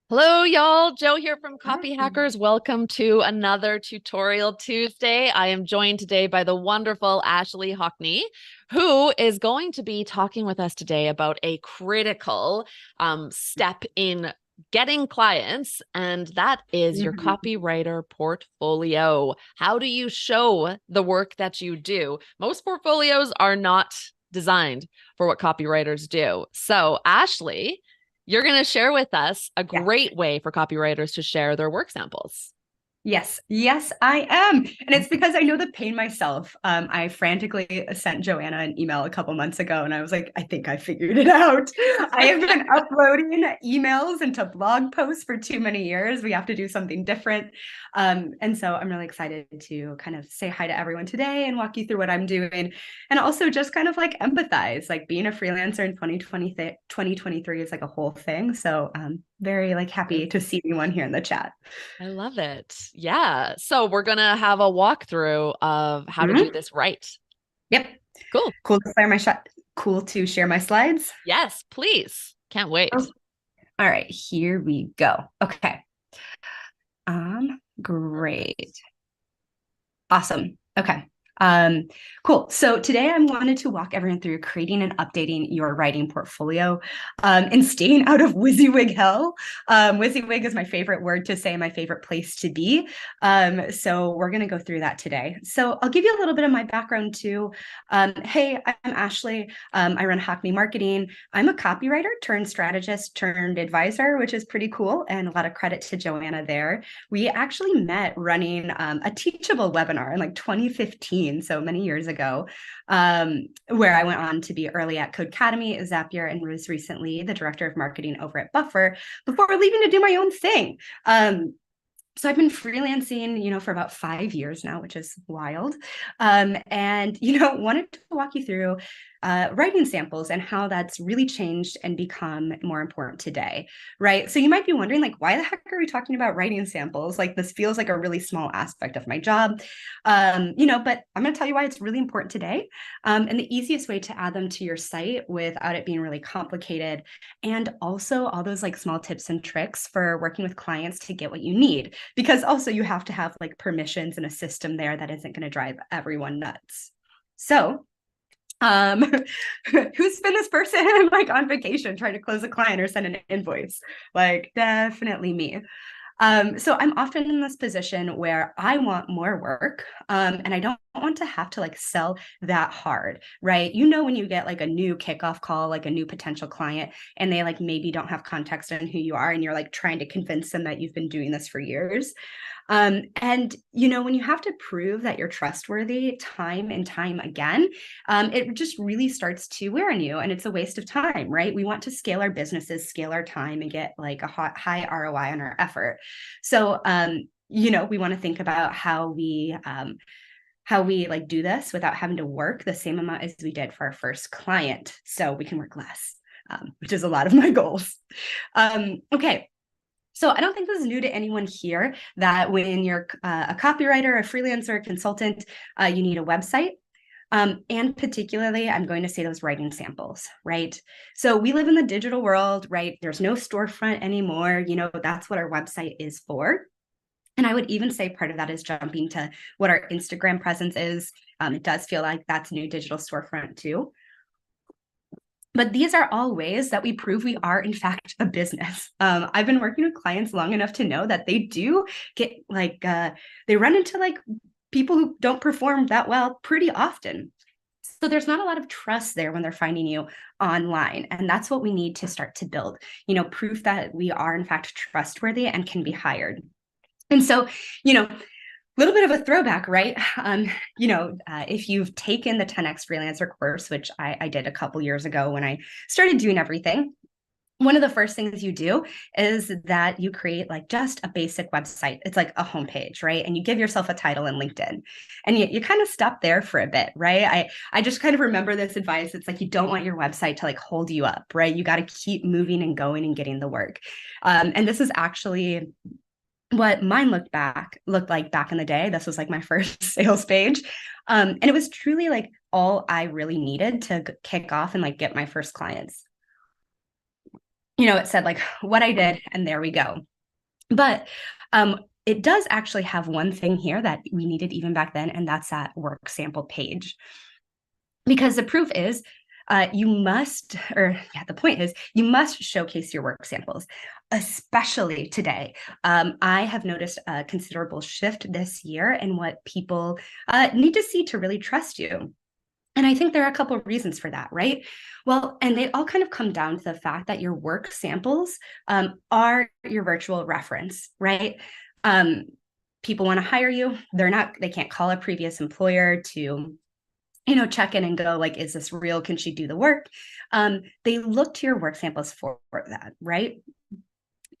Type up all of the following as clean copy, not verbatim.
Hello, y'all. Joe here from Copy Hi. Hackers. Welcome to another Tutorial Tuesday. I am joined today by the wonderful Ashley Hockney, who is going to be talking with us today about a critical step in getting clients, and that is your Mhm. copywriter portfolio. How do you show the work that you do? Most portfolios are not designed for what copywriters do. So, Ashley, you're going to share with us a Yeah. great way for copywriters to share their work samples. Yes, yes, I am. And it's because I know the pain myself. I frantically sent Joanna an email a couple months ago, and I was like, I think I figured it out. I have been uploading emails into blog posts for too many years. We have to do something different. And so I'm really excited to kind of say hi to everyone today and walk you through what I'm doing. And also just kind of like empathize, like being a freelancer in 2023 is like a whole thing. So very like happy to see everyone here in the chat. I love it. Yeah. So we're going to have a walkthrough of how to do Mhm. this right. Yep. Cool. Cool to share my shot. Cool to share my slides. Yes, please. Can't Oh, wait. all right, here we go. Okay. Great. Awesome. Okay. Um, cool. So today I wanted to walk everyone through creating and updating your writing portfolio and staying out of WYSIWYG hell. WYSIWYG is my favorite word to say, my favorite place to be. So we're going to go through that today. So I'll give you a little bit of my background too. Hey, I'm Ashley. I run Hockney Marketing. I'm a copywriter turned strategist turned advisor, which is pretty cool. And a lot of credit to Joanna there. We actually met running a Teachable webinar in like 2015, so many years ago, where I went on to be early at Codecademy, Zapier, and was recently the director of marketing over at Buffer before leaving to do my own thing. So I've been freelancing, for about 5 years now, which is wild. And, wanted to walk you through writing samples and how that's really changed and become more important today, right? So you might be wondering, like, why the heck are we talking about writing samples? Like, this feels like a really small aspect of my job, but I'm going to tell you why it's really important today. And the easiest way to add them to your site without it being really complicated, and also all those like small tips and tricks for working with clients to get what you need, because also you have to have like permissions and a system there that isn't going to drive everyone nuts. So um who's been this person like on vacation trying to close a client or send an invoice? Like definitely me. So I'm often in this position where I want more work, and I don't want to have to like sell that hard, right? When you get like a new kickoff call, like a new potential client, and they like maybe don't have context on who you are, and you're like trying to convince them that you've been doing this for years. And when you have to prove that you're trustworthy time and time again, it just really starts to wear on you, and it's a waste of time, right? We want to scale our businesses, scale our time, and get like a high ROI on our effort. So, we want to think about how we like do this without having to work the same amount as we did for our first client, so we can work less, which is a lot of my goals. Okay. So I don't think this is new to anyone here that when you're a copywriter, a freelancer, a consultant, you need a website. And particularly, I'm going to say those writing samples, right? So we live in the digital world, right? There's no storefront anymore. That's what our website is for. And I would even say part of that is jumping to what our Instagram presence is. It does feel like that's a new digital storefront too. But these are all ways that we prove we are, in fact, a business. I've been working with clients long enough to know that they do get like, they run into like people who don't perform that well pretty often. So there's not a lot of trust there when they're finding you online. And that's what we need to start to build, proof that we are, in fact, trustworthy and can be hired. And so, little bit of a throwback, right? If you've taken the 10x freelancer course, which I did a couple years ago when I started doing everything, one of the first things you do is that you create like just a basic website. It's like a homepage, right? And you give yourself a title in LinkedIn, and you kind of stop there for a bit, right? I just kind of remember this advice. It's like, you don't want your website to like hold you up, right? You got to keep moving and going and getting the work. And this is actually what mine looked like back in the day. This was like my first sales page. And it was truly like all I really needed to kick off and like get my first clients. it said like what I did, and there we go. But it does actually have one thing here that we needed even back then, and that's that work sample page. Because the proof is the point is you must showcase your work samples, especially today. I have noticed a considerable shift this year in what people need to see to really trust you. And I think there are a couple of reasons for that, right? Well, and they all kind of come down to the fact that your work samples are your virtual reference, right? People want to hire you. They can't call a previous employer to check in and go like, is this real? Can she do the work? They look to your work samples for that, right?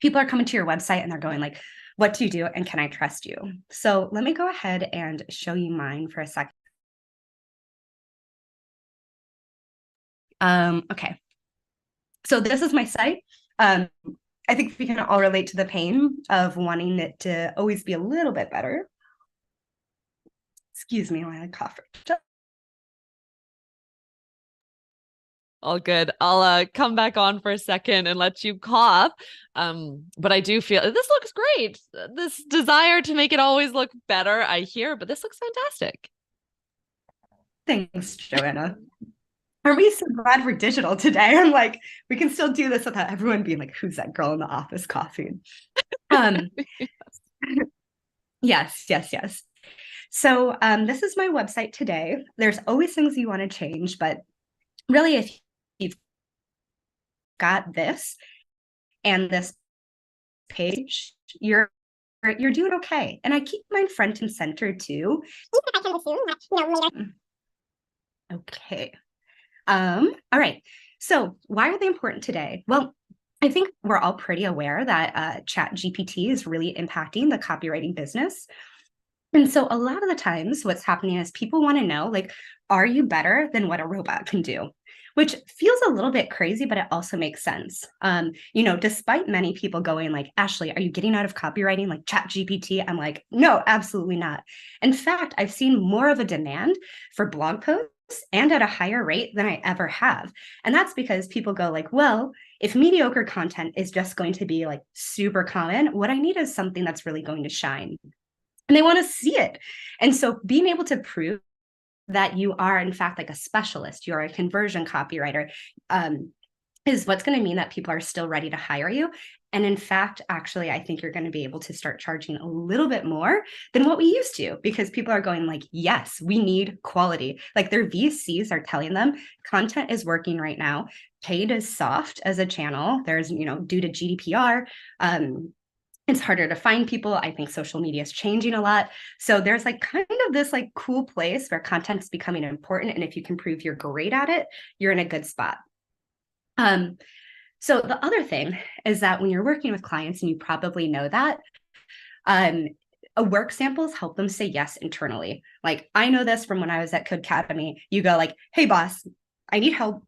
People are coming to your website and they're going like, what do you do? And can I trust you? So let me go ahead and show you mine for a second. Okay. So this is my site. I think we can all relate to the pain of wanting it to always be a little bit better. Excuse me while I cough. All good. I'll come back on for a second and let you cough. But I do feel this looks great. This desire to make it always look better, I hear, but this looks fantastic. Thanks, Joanna. Are we so glad we're digital today? I'm like, we can still do this without everyone being like, who's that girl in the office coughing? Yes. So this is my website today. There's always things you want to change, but really, if you've got this and this page, you're doing okay. And I keep mine front and center too. Okay. All right. So why are they important today? Well, I think we're all pretty aware that ChatGPT is really impacting the copywriting business. And so a lot of the times what's happening is people want to know, like, are you better than what a robot can do? Which feels a little bit crazy, but it also makes sense. Despite many people going like, Ashley, are you getting out of copywriting like ChatGPT? I'm like, no, absolutely not. In fact, I've seen more of a demand for blog posts and at a higher rate than I ever have. And that's because people go like, well, if mediocre content is just going to be like super common, what I need is something that's really going to shine. And they want to see it. And so being able to prove that you are, in fact, like a specialist, you're a conversion copywriter, is what's going to mean that people are still ready to hire you. And in fact, actually, I think you're going to be able to start charging a little bit more than what we used to, because people are going like, yes, we need quality. Like their VCs are telling them content is working right now. Paid is soft as a channel. There's, due to GDPR, it's harder to find people. I think social media is changing a lot. So there's like kind of this like cool place where content is becoming important. And if you can prove you're great at it, you're in a good spot. So the other thing is that when you're working with clients, and you probably know that, work samples help them say yes internally. Like I know this from when I was at Codecademy. You go like, hey boss, I need help.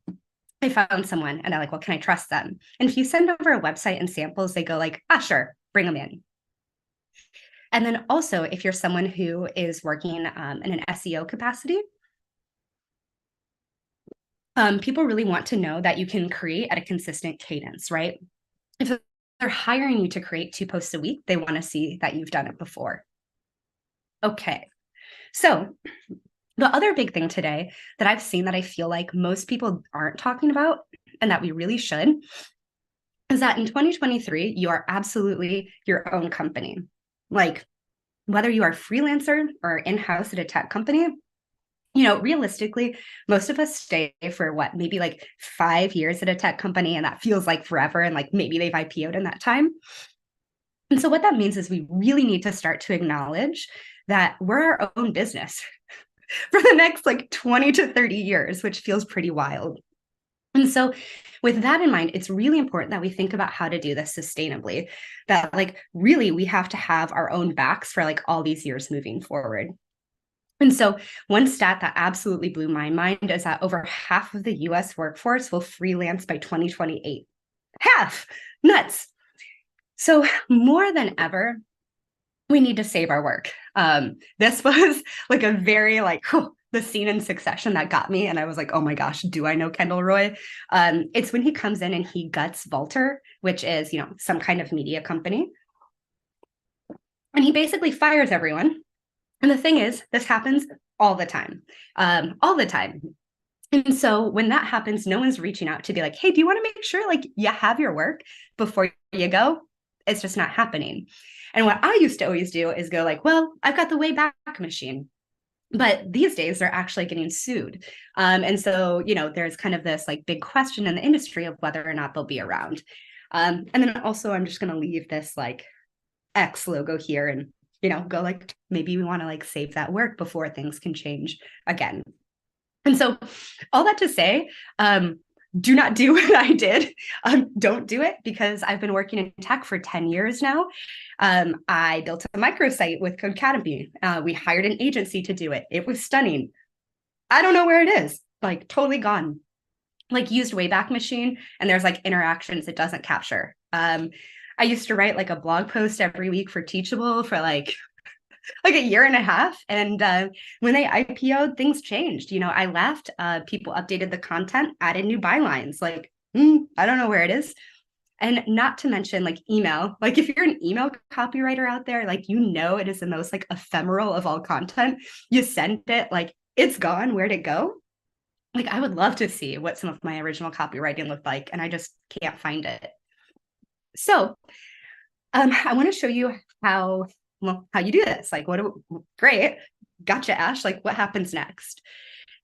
I found someone. And they're like, well, can I trust them? And if you send over a website and samples, they go like, sure, bring them in. And then also, if you're someone who is working in an SEO capacity, people really want to know that you can create at a consistent cadence, right? If they're hiring you to create 2 posts a week, they want to see that you've done it before. Okay. So the other big thing today that I've seen that I feel like most people aren't talking about, and that we really should, is that in 2023, you are absolutely your own company. Like whether you are a freelancer or in-house at a tech company, realistically, most of us stay for maybe like 5 years at a tech company, and that feels like forever. And like maybe they've IPO'd in that time. And so what that means is we really need to start to acknowledge that we're our own business for the next like 20 to 30 years, which feels pretty wild. And so with that in mind, it's really important that we think about how to do this sustainably, that like really we have to have our own backs for like all these years moving forward. And so one stat that absolutely blew my mind is that over half of the US workforce will freelance by 2028. Half! Nuts! So more than ever, we need to save our work. This was like a very the scene in Succession that got me. And I was like, oh my gosh, do I know Kendall Roy? It's when he comes in and he guts Volter, which is, some kind of media company. And he basically fires everyone. And the thing is, this happens all the time, all the time. And so when that happens, no one's reaching out to be like, hey, do you want to make sure like you have your work before you go? It's just not happening. And what I used to always do is go like, well, I've got the Wayback Machine. But these days they're actually getting sued. And so, there's kind of this like big question in the industry of whether or not they'll be around. And then also I'm just going to leave this like X logo here and, go like, maybe we want to like save that work before things can change again. And so all that to say, do not do what I did. Don't do it, because I've been working in tech for 10 years now. I built a microsite with Codecademy. We hired an agency to do it. It was stunning. I don't know where it is, like totally gone. Like used Wayback Machine, and there's like interactions it doesn't capture. I used to write like a blog post every week for Teachable for like a year and a half. And when they IPO'd, things changed. I left, people updated the content, added new bylines. Like, I don't know where it is. And not to mention like email, like if you're an email copywriter out there, like, it is the most like ephemeral of all content. You send it, like it's gone. Where'd it go? Like, I would love to see what some of my original copywriting looked like, and I just can't find it. So I want to show you how you do this. Like, great. Gotcha, Ash. Like, what happens next?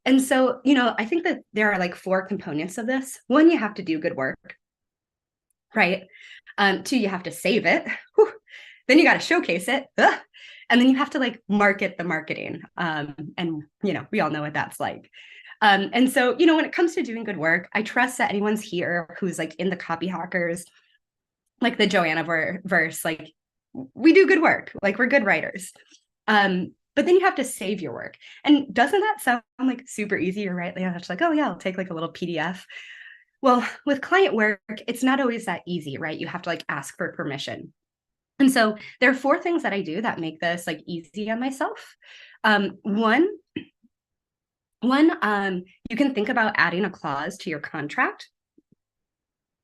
And so, I think that there are like 4 components of this. 1, you have to do good work, right? 2, you have to save it. Whew. Then you got to showcase it. Ugh. And then you have to like market the marketing. And, we all know what that's like. And so, when it comes to doing good work, I trust that anyone's here who's like in the copy hackers, like the Joanna verse, like we do good work, like we're good writers. But then you have to save your work. And doesn't that sound like super easy? You're right. It's like, oh yeah, I'll take like a little PDF. Well, with client work, it's not always that easy, right? You have to like ask for permission. And so there are 4 things that I do that make this like easy on myself. One, you can think about adding a clause to your contract.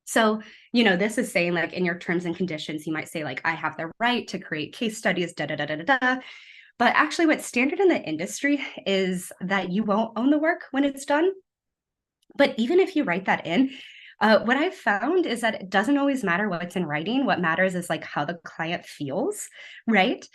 So, this is saying like in your terms and conditions, you might say like, I have the right to create case studies, da, da, da, da, da, da. But actually what's standard in the industry is that you won't own the work when it's done. But even if you write that in, what I've found is that it doesn't always matter what's in writing. What matters is like how the client feels, right?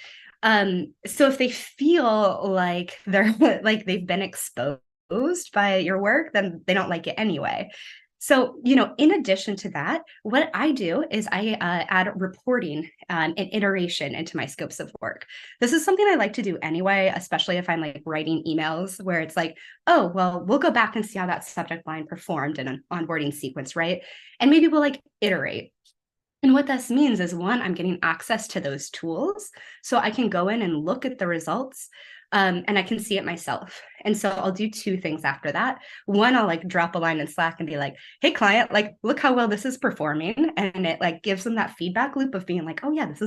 So if they feel like they're like they've been exposed by your work, then they don't like it anyway. So, in addition to that, what I do is I add reporting and iteration into my scopes of work. This is something I like to do anyway, especially if I'm like writing emails where it's like, oh, well, we'll go back and see how that subject line performed in an onboarding sequence, right? And maybe we'll like iterate. And what this means is, 1, I'm getting access to those tools so I can go in and look at the results. And I can see it myself. And so I'll do 2 things after that. 1, I'll like drop a line in Slack and be like, hey client, like, look how well this is performing. And it like gives them that feedback loop of being like, oh yeah, this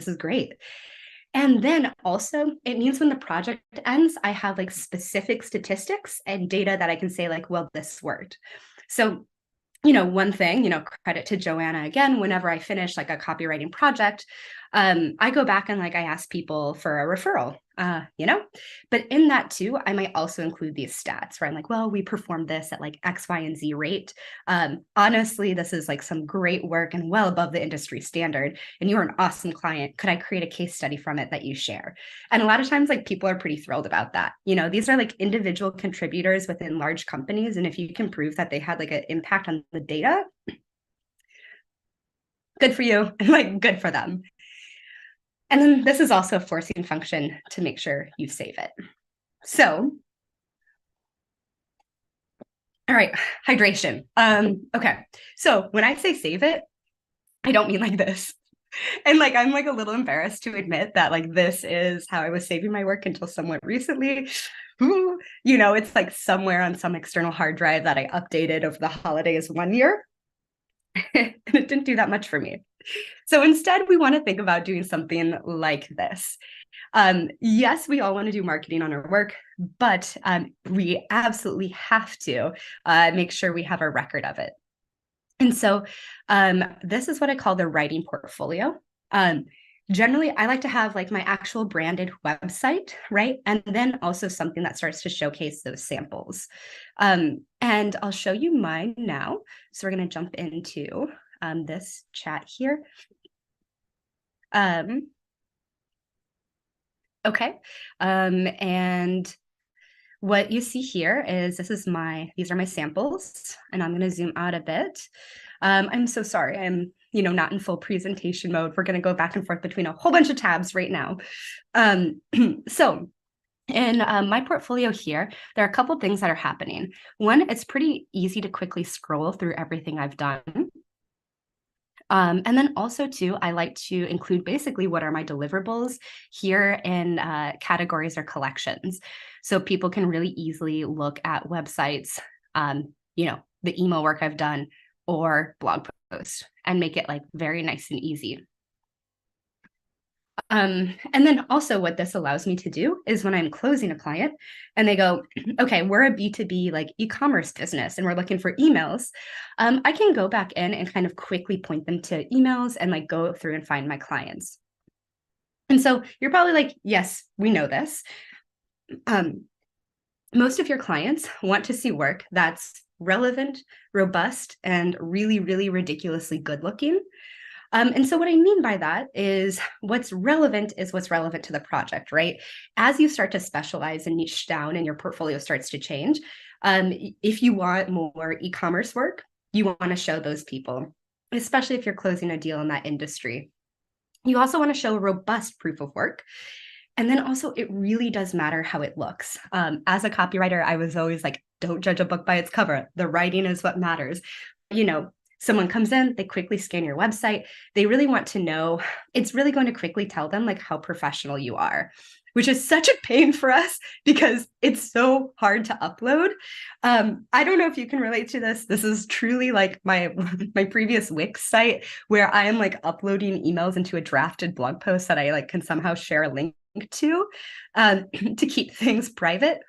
is great. And then also it means when the project ends, I have like specific statistics and data that I can say like, well, this worked. So, one thing, credit to Joanna again, whenever I finish like a copywriting project, I go back and like I ask people for a referral, but in that too, I might also include these stats where I'm like, well, we performed this at like X, Y, and Z rate. Honestly, this is like some great work and well above the industry standard. And you're an awesome client. Could I create a case study from it that you share? And a lot of times, like people are pretty thrilled about that. These are like individual contributors within large companies. And if you can prove that they had like an impact on the data, good for you, and like good for them. And then this is also a forcing function to make sure you save it. So, all right, hydration. Okay, so when I say save it, I don't mean like this. And like, I'm like a little embarrassed to admit that like, this is how I was saving my work until somewhat recently. Ooh, it's like somewhere on some external hard drive that I updated over the holidays one year. And it didn't do that much for me. So instead, we want to think about doing something like this. Yes, we all want to do marketing on our work, but we absolutely have to make sure we have a record of it. And so this is what I call the writing portfolio. Generally, I like to have like my actual branded website, right? And then also something that starts to showcase those samples. And I'll show you mine now. So we're going to jump into this chat here. Okay. And what you see here is these are my samples, and I'm going to zoom out a bit. I'm so sorry. I'm, not in full presentation mode. We're going to go back and forth between a whole bunch of tabs right now. So in my portfolio here, there are a couple things that are happening. One, it's pretty easy to quickly scroll through everything I've done. And then also too, I like to include basically what are my deliverables here in categories or collections. So people can really easily look at websites, the email work I've done or blog posts and make it like very nice and easy. And then also what this allows me to do is when I'm closing a client and they go, okay, we're a B2B like e-commerce business and we're looking for emails. I can go back in and kind of quickly point them to emails and like go through and find my clients. And so you're probably like, yes, we know this. Most of your clients want to see work that's relevant, robust, and really, really ridiculously good looking. And so what I mean by that is what's relevant to the project, right? As you start to specialize and niche down and your portfolio starts to change, if you want more e-commerce work, you want to show those people, especially if you're closing a deal in that industry. You also want to show a robust proof of work. And then also, it really does matter how it looks. As a copywriter, I was always like, don't judge a book by its cover. The writing is what matters. Someone comes in, they quickly scan your website. They really want to know, it's really going to quickly tell them like how professional you are, which is such a pain for us because it's so hard to upload. I don't know if you can relate to this. This is truly like my previous Wix site where I am like uploading emails into a drafted blog post that I like can somehow share a link to keep things private.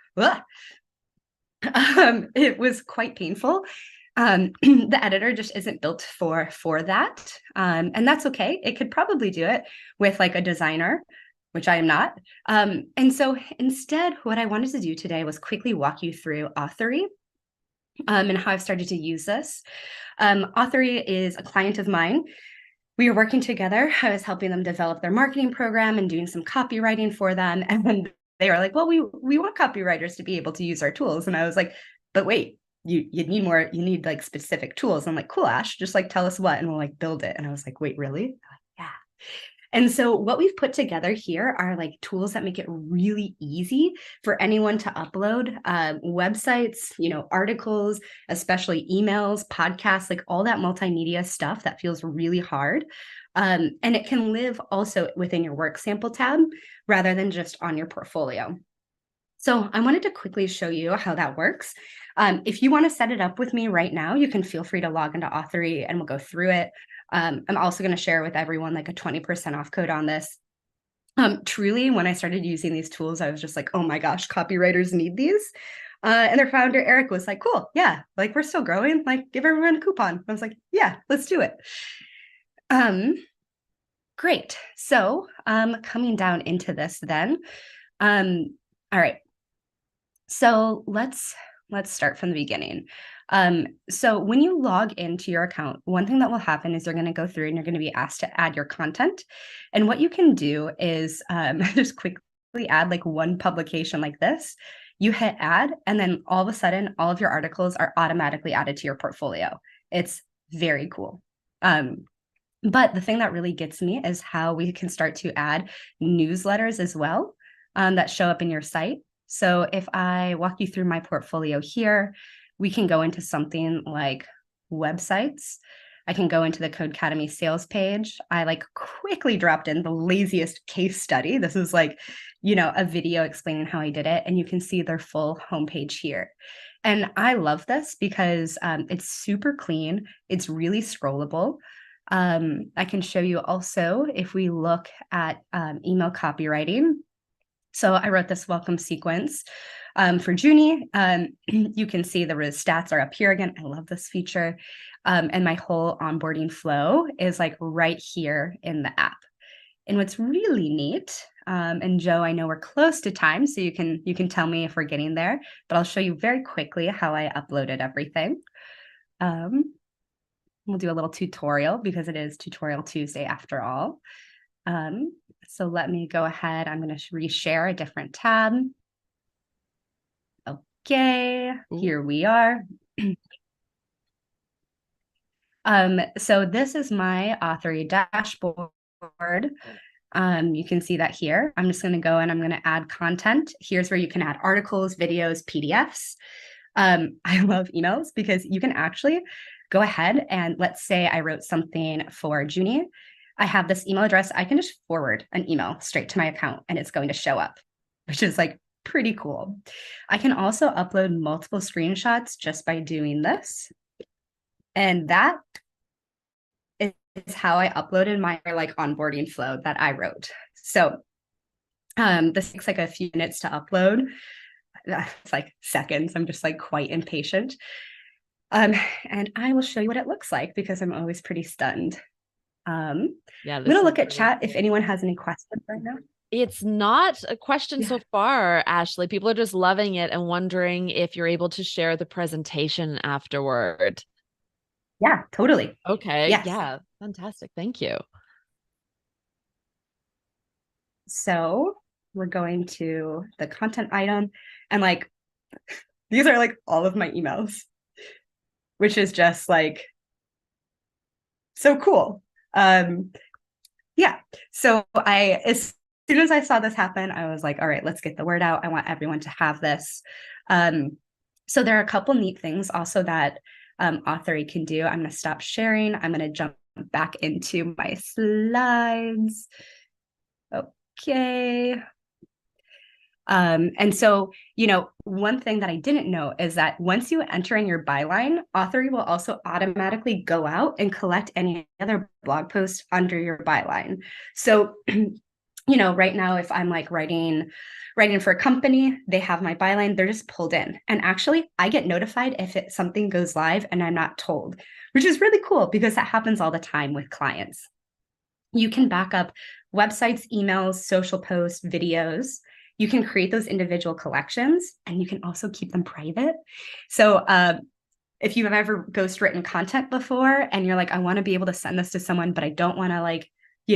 It was quite painful. The editor just isn't built for that. And that's okay. It could probably do it with like a designer, which I am not. And so instead, what I wanted to do today was quickly walk you through Authory and how I've started to use this. Authory is a client of mine. We were working together. I was helping them develop their marketing program and doing some copywriting for them. And then they were like, well, we want copywriters to be able to use our tools. And I was like, but wait, you need like specific tools. I'm like, cool, Ash, just like tell us what, and we'll like build it. And I was like, wait, really? Yeah. And so what we've put together here are like tools that make it really easy for anyone to upload websites, articles, especially emails, podcasts, like all that multimedia stuff that feels really hard. And it can live also within your work sample tab rather than just on your portfolio. So I wanted to quickly show you how that works. If you want to set it up with me right now, you can feel free to log into Authory and we'll go through it. I'm also going to share with everyone like a 20% off code on this. Truly, when I started using these tools, I was just like, oh my gosh, copywriters need these. And their founder, Eric, was like, cool, yeah, like we're still growing, like give everyone a coupon. I was like, yeah, let's do it. Great. So coming down into this then. All right. So let's start from the beginning. So when you log into your account, one thing that will happen is you're going to go through and you're going to be asked to add your content. And what you can do is just quickly add like one publication like this. You hit add, and then all of a sudden, all of your articles are automatically added to your portfolio. It's very cool. But the thing that really gets me is how we can start to add newsletters as well that show up in your site. So if I walk you through my portfolio here, we can go into something like websites. I can go into the Codecademy sales page. I like quickly dropped in the laziest case study. This is like, a video explaining how I did it. And you can see their full homepage here. And I love this because it's super clean. It's really scrollable. I can show you also, if we look at email copywriting, So I wrote this welcome sequence for Junie. You can see the stats are up here again. I love this feature. And my whole onboarding flow is like right here in the app. And what's really neat, and Joe, I know we're close to time, so you can tell me if we're getting there, but I'll show you very quickly how I uploaded everything. We'll do a little tutorial because it is Tutorial Tuesday after all. So let me go ahead. I'm going to reshare a different tab. Okay, here we are. So this is my Authory dashboard. You can see that here. I'm just going to go and I'm going to add content. Here's where you can add articles, videos, PDFs. I love emails because you can actually go ahead and let's say I wrote something for Junie. I have this email address. I can just forward an email straight to my account and it's going to show up, which is like pretty cool. I can also upload multiple screenshots just by doing this. And that is how I uploaded my like onboarding flow that I wrote. So this takes like a few minutes to upload. It's like seconds. I'm just like quite impatient. And I will show you what it looks like because I'm always pretty stunned. I'm gonna look at chat if anyone has any questions right now. It's not a question so far, Ashley. People are just loving it and wondering if you're able to share the presentation afterward. Yeah, totally. Okay. Yes. Yeah. Fantastic. Thank you. So we're going to the content item and like, these are like all of my emails, which is just like so cool. Yeah. So as soon as I saw this happen, I was like, all right, let's get the word out. I want everyone to have this. So there are a couple neat things also that Authory can do. I'm going to stop sharing. I'm going to jump back into my slides. Okay. And so, one thing that I didn't know is that once you enter in your byline, Authory will also automatically go out and collect any other blog posts under your byline. So, right now, if I'm like writing for a company, they have my byline, they're just pulled in. And actually, I get notified if something goes live and I'm not told, which is really cool because that happens all the time with clients. You can back up websites, emails, social posts, videos. You can create those individual collections and you can also keep them private. So if you've ever ghostwritten content before and you're like, I want to be able to send this to someone, but I don't want to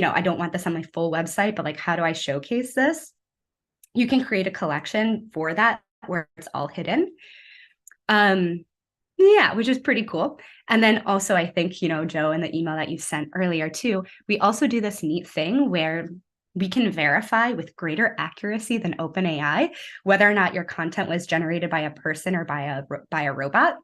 I don't want this on my full website, but like, how do I showcase this? You can create a collection for that where it's all hidden. Yeah, which is pretty cool. And then also, I think, Joe, in the email that you sent earlier too, we also do this neat thing where we can verify with greater accuracy than OpenAI whether or not your content was generated by a person or by a robot.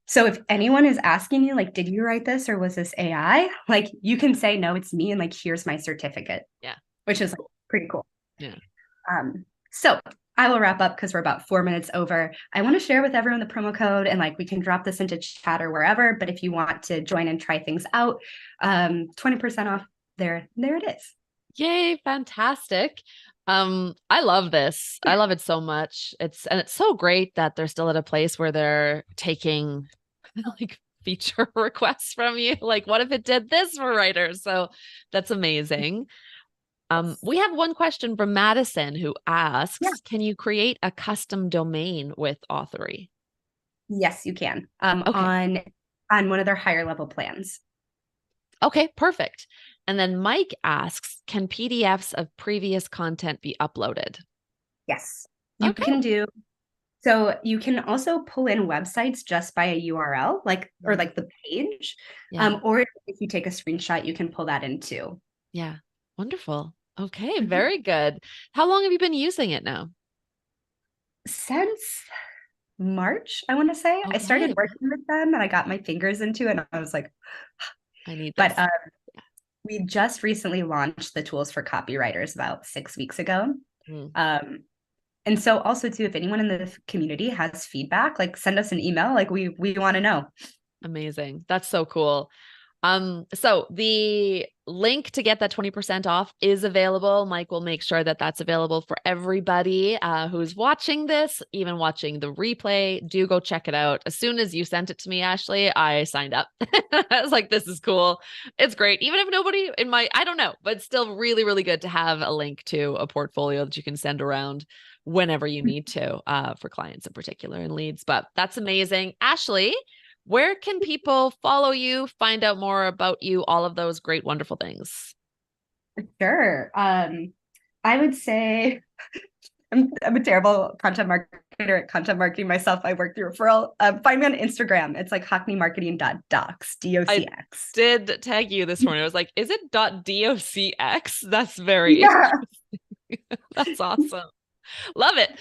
So if anyone is asking you, like, did you write this or was this AI? Like, you can say, no, it's me. And like, here's my certificate. Yeah. Which is like, pretty cool. Yeah. So I will wrap up because we're about 4 minutes over. I want to share with everyone the promo code and like we can drop this into chat or wherever. But if you want to join and try things out, 20% off there it is. Yay, fantastic. I love this. I love it so much. It's so great that they're still at a place where they're taking like feature requests from you. Like, what if it did this for writers? So that's amazing. We have one question from Madison who asks, can you create a custom domain with Authory? Yes, you can. Okay. On one of their higher level plans. Okay, perfect. And then Mike asks, can PDFs of previous content be uploaded? Yes, you can do. So you can also pull in websites just by a URL, or like the page. Yeah. Or if you take a screenshot, you can pull that in too. Yeah. Wonderful. Okay, very good. How long have you been using it now? Since March, I want to say. Okay. I started working with them and I got my fingers into it and I was like, I need this. But we just recently launched the tools for copywriters about 6 weeks ago. And so also too, if anyone in the community has feedback, like send us an email, like we want to know. Amazing. That's so cool. So the link to get that 20% off is available. Mike will make sure that that's available for everybody who's watching this, even watching the replay. Do go check it out. As soon as you sent it to me, Ashley, I signed up. I was like, this is cool. It's great. Even if nobody in my, I don't know, but it's still really, really good to have a link to a portfolio that you can send around whenever you need to for clients in particular and leads. But that's amazing. Ashley, where can people follow you, find out more about you, all of those great, wonderful things? Sure. I would say I'm a terrible content marketer at content marketing myself. I work through referral. Find me on Instagram. It's like hockneymarketing.docs, I DOCX. did tag you this morning. I was like, is it .docx? That's very Yeah. interesting. That's awesome. Love it.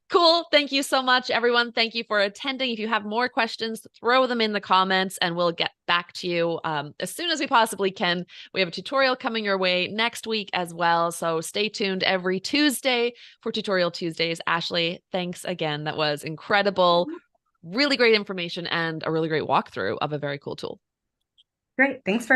Cool. Thank you so much, everyone. Thank you for attending. If you have more questions, throw them in the comments and we'll get back to you as soon as we possibly can. We have a tutorial coming your way next week as well. So stay tuned every Tuesday for Tutorial Tuesdays. Ashley, thanks again. That was incredible. Really great information and a really great walkthrough of a very cool tool. Great. Thanks for